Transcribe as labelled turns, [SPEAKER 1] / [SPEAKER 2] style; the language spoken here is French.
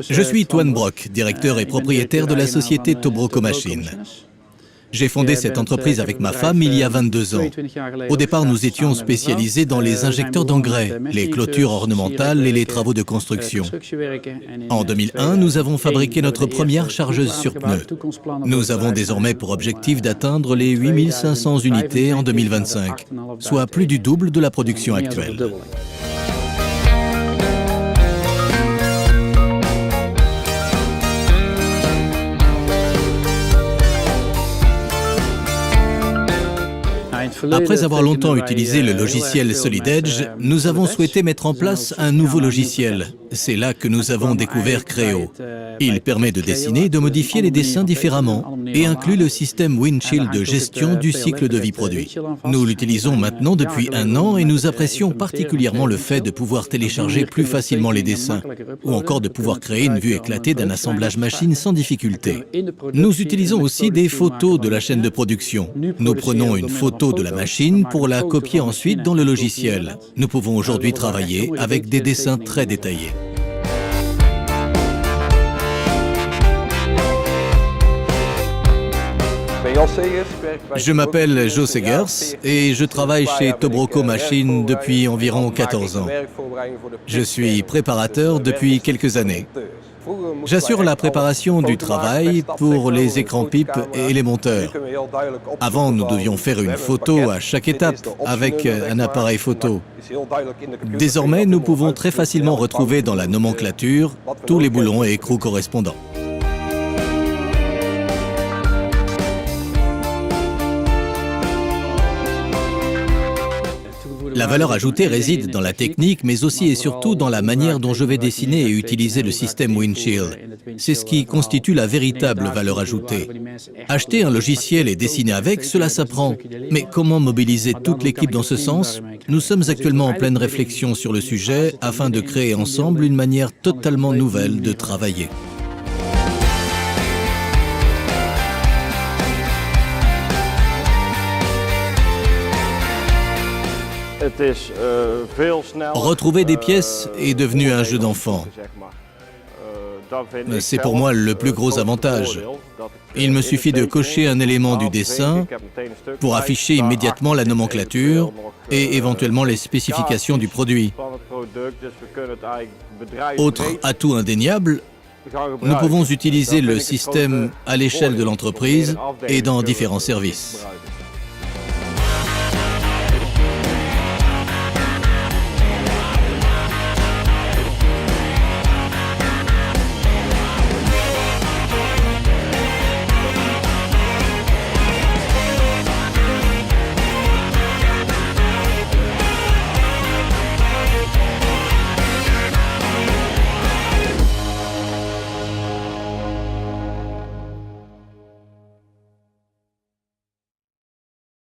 [SPEAKER 1] Je suis Toine Brock, directeur et propriétaire de la société Tobroko Machines. J'ai fondé cette entreprise avec ma femme il y a 22 ans. Au départ, nous étions spécialisés dans les injecteurs d'engrais, les clôtures ornementales et les travaux de construction. En 2001, nous avons fabriqué notre première chargeuse sur pneus. Nous avons désormais pour objectif d'atteindre les 8500 unités en 2025, soit plus du double de la production actuelle. Après avoir longtemps utilisé le logiciel Solid Edge, nous avons souhaité mettre en place un nouveau logiciel. C'est là que nous avons découvert Creo. Il permet de dessiner et de modifier les dessins différemment et inclut le système Windshield de gestion du cycle de vie produit. Nous l'utilisons maintenant depuis 1 an et nous apprécions particulièrement le fait de pouvoir télécharger plus facilement les dessins ou encore de pouvoir créer une vue éclatée d'un assemblage machine sans difficulté. Nous utilisons aussi des photos de la chaîne de production. Nous prenons une photo de la machine pour la copier ensuite dans le logiciel. Nous pouvons aujourd'hui travailler avec des dessins très détaillés. Je m'appelle Joe Segers et je travaille chez Tobroko Machines depuis environ 14 ans. Je suis préparateur depuis quelques années. J'assure la préparation du travail pour les écrans pipes et les monteurs. Avant, nous devions faire une photo à chaque étape avec un appareil photo. Désormais, nous pouvons très facilement retrouver dans la nomenclature tous les boulons et écrous correspondants. La valeur ajoutée réside dans la technique, mais aussi et surtout dans la manière dont je vais dessiner et utiliser le système Windshield. C'est ce qui constitue la véritable valeur ajoutée. Acheter un logiciel et dessiner avec, cela s'apprend. Mais comment mobiliser toute l'équipe dans ce sens? Nous sommes actuellement en pleine réflexion sur le sujet afin de créer ensemble une manière totalement nouvelle de travailler. Retrouver des pièces est devenu un jeu d'enfant. C'est pour moi le plus gros avantage. Il me suffit de cocher un élément du dessin pour afficher immédiatement la nomenclature et éventuellement les spécifications du produit. Autre atout indéniable, nous pouvons utiliser le système à l'échelle de l'entreprise et dans différents services.